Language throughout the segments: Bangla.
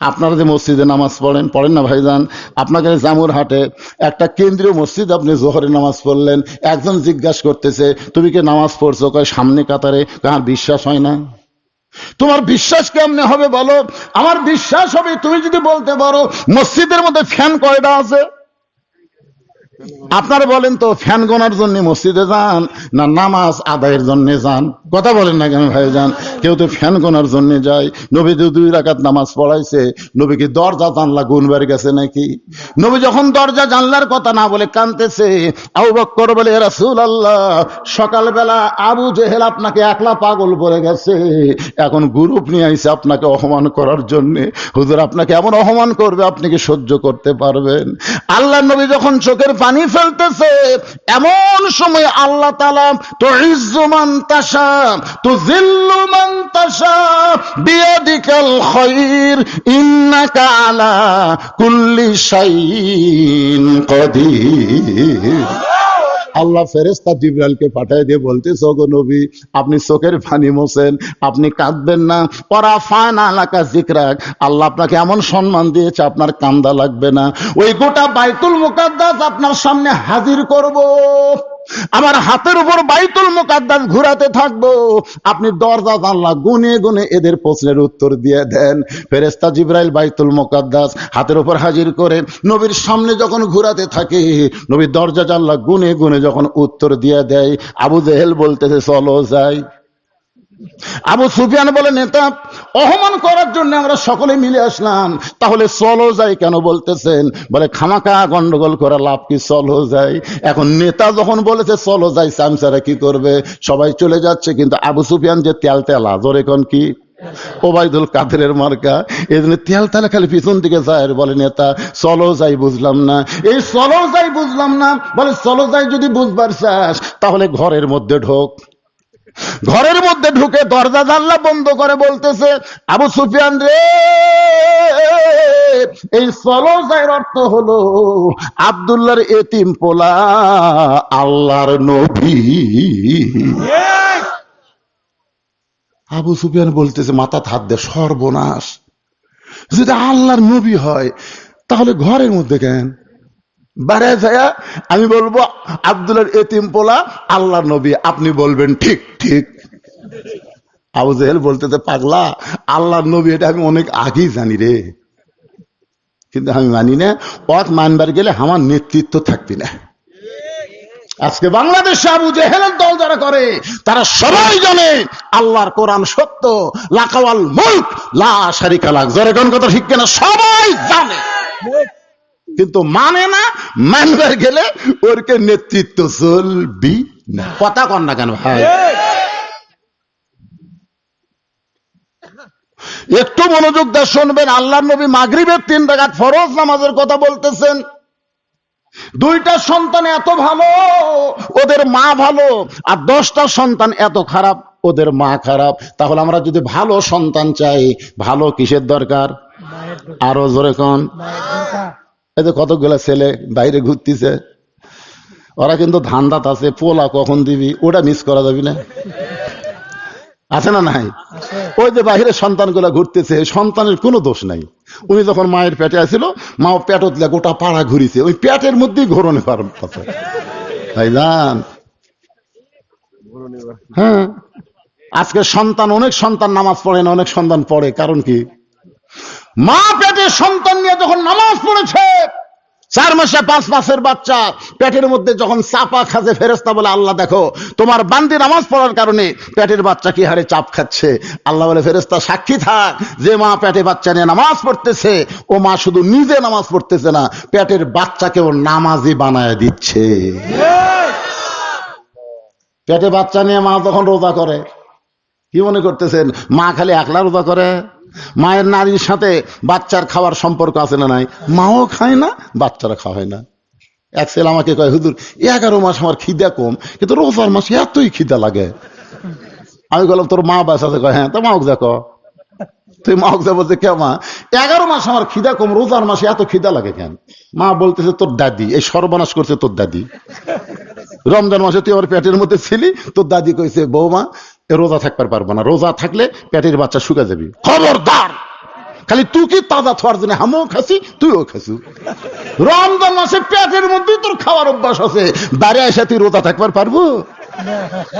আপনারা যে মসজিদে নামাজ পড়েন না ভাইজান, আপনাকে জামুরহাটে একটা কেন্দ্রীয় মসজিদ, আপনি জোহরে নামাজ পড়লেন, একজন জিজ্ঞাসা করতেছে তুমি কি নামাজ পড়ছো? কয় সামনে কাতারে। আমার বিশ্বাস হয় না। তোমার বিশ্বাস কেমনে হবে বলো? আমার বিশ্বাস হবে তুমি যদি বলতে পারো মসজিদের মধ্যে ফ্যান কয়টা আছে। আপনারা বলেন তো, ফ্যান গোনার জন্য মসজিদে যান না নামাজ আদায়ের জন্য যান? কথা বলেন না কেন ভাইজান? কেউ তো ফ্যান গোনার জন্য যায়। নবী 2 রাকাত নামাজ পড়াইছে, নবী কি দরজা জানলা গুনবার গেছে নাকি? নবী যখন দরজা জানলার কথা না বলে কাঁদতেছে, আবু বকর বলে ইয়া রাসূলুল্লাহ, সকালবেলা আবু জেহেল আপনাকে একলা পাগল করে গেছে, এখন গ্রুপ নিয়ে আইছে আপনাকে অপমান করার জন্য। হুজুর আপনাকে এমন অপমান করবে আপনি কি সহ্য করতে পারবেন? আল্লাহ নবী যখন চোখের পানি ফেলতেছে, এমন সময় আল্লাহ তাআলা তুইজ্জু মান তাশা তুযিল্লু মান তাশা বিয়াদিকাল খায়র ইন্নাকা আলা কুল্লি শাইইন কাদির। আল্লাহ ফেরেশতা জিবরাইলকে পাঠিয়ে দিয়ে বলতেছে, ওগো নবী আপনি চোখের পানি মোছেন, আপনি কাঁদবেন না। ওয়ারাফানা লাকা যিকরাক, আল্লাহ আপনাকে এমন সম্মান দিয়েছে আপনার কান্দা লাগবে না। ওই গোটা বাইতুল মুকাদ্দাস আপনার সামনে হাজির করব, আমার হাতের উপর বাইতুল মুকাদ্দাস ঘোরাতে থাকবো, আপনি দরজা জানলা গুনে গুনে এদের প্রশ্নের উত্তর দিয়ে দেন। ফেরেশতা জিবরাইল বাইতুল মুকাদ্দাস হাতের উপর হাজির করে নবীর সামনে যখন ঘোরাতে থাকে, নবীর দরজা জানলা গুনে গুনে যখন উত্তর দিয়ে দেয়, আবু জেহেল বলতেছে চলো যাই। আবু সুফিয়ান বলে নেতা অপমান করার জন্য আমরা সকলে মিলে আসলাম, তাহলে চলো যাই কেন বলতেছেন? বলে খামাকা গন্ডগোল করা লাভ কি, চলো যাই। এখন নেতা যখন বলেছে চলো যাই, চামচারা কি করবে? সবাই চলে যাচ্ছে, কিন্তু আবু সুফিয়ান যে তেলা জোরে কোন কি ওবায়দুল কাদেরের মার্কা, এই জন্য তেলতালা খালি পিছন দিকে যায় আর বলে নেতা চলো যাই। বুঝলাম না, এই চলো যাই বুঝলাম না। বলে চলো যাই যদি বুঝবার চাস তাহলে ঘরের মধ্যে ঢোক। ঘরের মধ্যে ঢুকে দরজা জানলা বন্ধ করে বলতেছে, আবু সুফিয়ান রে, এই চলো যাইর অর্থ হলো আব্দুল্লাহর এতিম পোলা আল্লাহর নবী। আবু সুফিয়ান বলতেছে মাথা হাত দে, সর্বনাশ, যদি আল্লাহর নবী হয় তাহলে ঘরের মধ্যে কেন? বাড়ায় যায় আমি বলবো আব্দুল্লাহর এতিম পোলা আল্লাহর নবী, আপনি বলবেন ঠিক ঠিক। আবু জেহেল বলতেছে পাগলা, আল্লাহর নবী এটা আমি অনেক আগেই জানি রে, কিন্তু আমি মানি না। পথ মানবার গেলে আমার নেতৃত্ব থাকবি না। আজকে বাংলাদেশে আবু জেহেলের দল যারা করে তারা সবাই জানে আল্লাহর কোরআন সত্য, লাকাওয়াল মুলক লা শারিকা লাহ, জোরে কোন কথা ঠিক কিনা? সবাই জানে কিন্তু মানে না। মানবার গেলে ওরকে নেতৃত্ব চলবি না। কথা কন না কেন ভাই? একটু মনোযোগ দিয়ে শুনবেন। আল্লাহর নবী মাগরিবের 3 রাকাত ফরজ নামাজের কথা বলতেছেন। 2টা সন্তান এত ভালো ওদের মা ভালো, আর 10টা সন্তান এত খারাপ ওদের মা খারাপ। তাহলে আমরা যদি ভালো সন্তান চাই, ভালো কিসের দরকার? আরো জোরে কোন? এই যে কতগুলা ছেলে বাইরে ঘুরতেছে, ওরা কিন্তু ধান্দাত আছে, পোলা কখন দিবি ওটা মিস করা যাবে না, আছে না নাই? ওই যে বাহিরের সন্তানগুলা ঘুরতেছে, সন্তানের কোনো দোষ নাই। উনি যখন মায়ের পেটে আসছিল, মা পেট দিলে গোটা পাড়া ঘুরিছে, ওই পেটের মধ্যেই ঘোরনে পারছে ভাইজান। হ্যাঁ, আজকে সন্তান, অনেক সন্তান নামাজ পড়ে না, অনেক সন্তান পড়ে, কারণ কি? মা পেটে সন্তান নিয়ে যখন নামাজ পড়েছে, 4 মাসে 5 মাসের বাচ্চা পেটের মধ্যে যখন চাপা খাচ্ছে, ফেরেশতা বলে আল্লাহ দেখো তোমার বান্দি নামাজ পড়ার কারণে পেটের বাচ্চা কি হারে চাপ খাচ্ছে। আল্লাহ বলে ফেরেশতা সাক্ষী থাক, যে মা পেটে বাচ্চা নিয়ে নামাজ পড়তেছে ও মা শুধু নিজে নামাজ পড়তেছে না, পেটের বাচ্চাকেও নামাজি বানায় দিচ্ছে। পেটে বাচ্চা নিয়ে মা যখন রোজা করে, কি মনে করতেছেন মা খালি একলা রোজা করে? মায়ের নারীর সাথে বাচ্চার খাওয়ার সম্পর্ক আছে না নাই? মাও খায় না, বাচ্চারা খাওয়ায় না। এক ছেলে আমাকে কয়, হুজুর 11 মাস আমার খিদা কম, কিন্তু রোজার মাসে এতই খিদা লাগে। আমি বললাম তোর মা বাস আছে? কয় হ্যাঁ। তো মাও দেখো, তুই মাও যা বলছে কে মা 11 মাস আমার খিদা কম, রোজার মাসে এত খিদা লাগে কেন? মা বলতেছে তোর দাদি এই সর্বনাশ করছে, তোর দাদি রমজান মাসে তুই আমার পেটের মধ্যে ছিলি, তোর দাদি কইছে বৌমা রোজা থাকতে পারবো না, রোজা থাকলে পেটের বাচ্চা শুকা যাবি। খবরদার, খালি তুই কি তাজা থার জন্য আমিও খাসি তুইও খাসু। রমজান মাসে পেটের মধ্যেই তোর খাওয়ার অভ্যাস আছে, বাইরে এসে তুই রোজা থাকবার পারবো?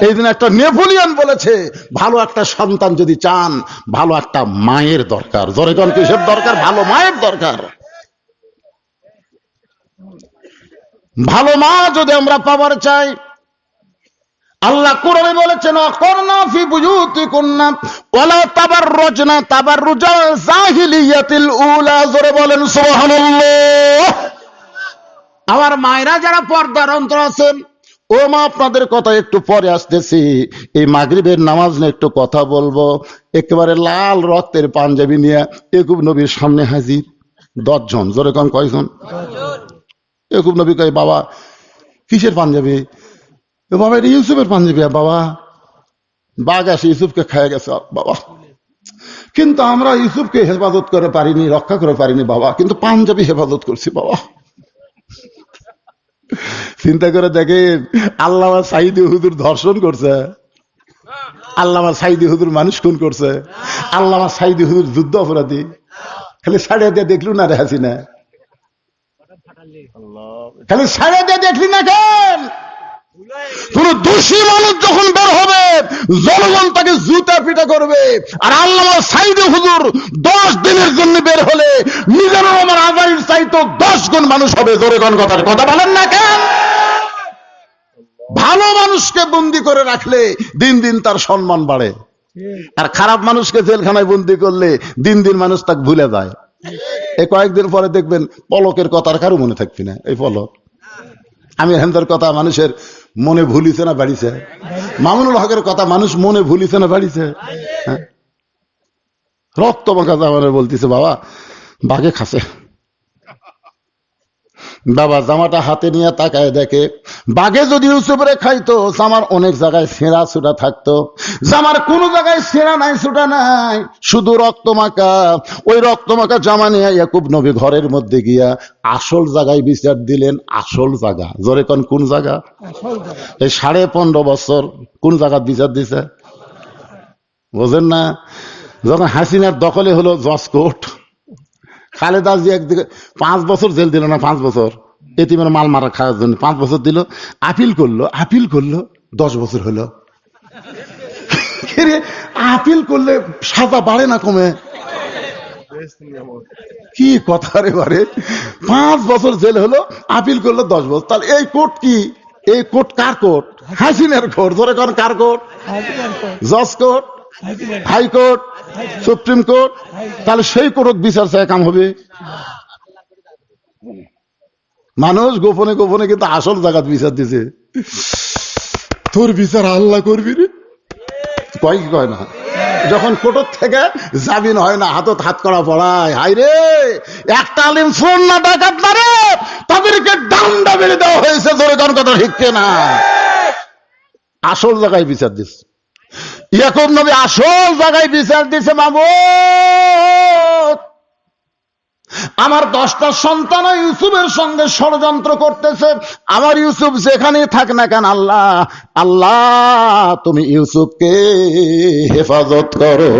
এই দিন একটা নেপোলিয়ন বলেছে, ভালো একটা সন্তান যদি চান, ভালো একটা মায়ের দরকার। জোরে কোন কিসের দরকার? ভালো মায়ের দরকার। ভালো মা যদি আমরা পাওয়ার চাই, আল্লাহ কোরআনে বলেছেন অকরনা ফি বুয়ুতিকুন্না ওয়ালা তাবাররুজনা তাবাররুজাল জাহিলিয়াতিল উলা। জোরে বলেন সুবহানাল্লাহ। আমার মায়েরা যারা পর্দার অন্তর আছেন, ও মা আপনাদের কথা একটু পরে আসতেছি। এই মাগরিবের নামাজ নিয়ে একটু কথা বলবো। একেবারে লাল রক্তের পাঞ্জাবি নিয়ে ইয়াকুব নবীর সামনে হাজির 10 জন। জোরে কোন কয়জন? ইয়াকুব নবী কয়, বাবা কিসের পাঞ্জাবি? বাবা এটা ইউসুফের পাঞ্জাবি। বাবা বাঘ আসে ইউসুফকে খেয়ে গেছে বাবা, কিন্তু আমরা ইউসুফকে হেফাজত করে পারিনি, রক্ষা করে পারিনি বাবা, কিন্তু পাঞ্জাবি হেফাজত করছি বাবা। চিন্তা করে দেখেন, আল্লামা সাইদি হুজুর ধর্ষণ করছে, আল্লামা সাইদি হুজুর মানুষ খুন করছে, আল্লামা সাইদি হুজুর যুদ্ধ অপরাধী। খালি সাড়ে দিয়ে দেখলু না রে হাসিনা, খালি সাড়ে দিয়ে দেখলি না কেন? কোন দোষী মানুষ যখন বের হবে, জনগণ তাকে জুতা পিটা করবে। আর আল্লামা সাইদি হুজুর 10 দিনের জন্য বের হলে মিজানুর রহমান আজহারীর চাইতো 10 গুণ মানুষ হবে। জোরে কোন কথা বলেন না কেন? ভালো মানুষকে বন্দি করে রাখলে দিন দিন তার সম্মান বাড়ে, আর খারাপ মানুষকে জেলখানায় বন্দি করলে দিন দিন মানুষ তাকে ভুলে যায়। এই কয়েকদিন পরে দেখবেন পলকের কথা আর কারো মনে থাকবে না। এই পলক, আমি হেন্দার কথা মানুষের মনে ভুলিছে না বাড়িছে? মামুনুল হকের কথা মানুষ মনে ভুলিছে না বাড়িছে? রক্ত মাখা জামানে বলতেছে, বাবা বাঘে খাসে। বাবা জামাটা হাতে নিয়ে তাকায় দেখে, বাঘে যদি ইউসুফরে খাইতো জামার অনেক জায়গায় ছেঁড়া ছুটা থাকতো, জামার কোনো জায়গায় ছেঁড়া নাই ছুটা নাই, শুধু রক্ত মাখা। ওই রক্ত মাখা জামা নিয়ে ইয়াকুব নবী ঘরের মধ্যে গিয়া আসল জায়গায় বিচার দিলেন। আসল জায়গা, জোরে কোন কোন জায়গা? এই 15.5 বছর কোন জায়গা বিচার দিছে বোঝেন না? যখন হাসিনার দখলে হলো জজ কোর্ট, খালেদা জি একদিকে 5 বছর জেল দিল না, 5 বছর এতিমের মাল মারা খাওয়ার জন্য 5 বছর দিল। আপিল করলো 10 বছর হলো। আপিল করলে সাজা বাড়ে না কমে? কি কথা রে বারে, 5 বছর জেল হলো, আপিল করলো 10 বছর। তাহলে এই কোর্ট কি? এই কোর্ট কার কোর্ট? হাসিনার কোর্ট। ধরে কোন কার কোর্ট? জজ কোর্ট, হাইকোর্ট, সুপ্রিম কোর্ট। তাহলে সেই কোর্ট বিচার চায় কাম হবে? মানুষ গোপনে গোপনে কিন্তু আসল জায়গা বিচার দিছে। তোর বিচার আল্লাহ করবি রে, কয় কি কয় না? যখন কোর্ট থেকে জামিন হয় না, হাতত হাত করা পড়ায়, হাই রে একটা আলিম ফোন না ডাকাত না রে, তাদেরকে ডান্ডা মেরে দেওয়া হয়েছে। ধরে কোন কথা শিখছে না? আসল জায়গায় বিচার দিচ্ছে ইয়াকুব নবী, আসল জায়গায় বিচার দিছে। মামুদ, আমার 10টা সন্তান ইউসুফের সঙ্গে ষড়যন্ত্র করতেছে। আমার ইউসুফ যেখানে থাক না কেন, আল্লাহ আল্লাহ তুমি ইউসুফকে হেফাজত করো।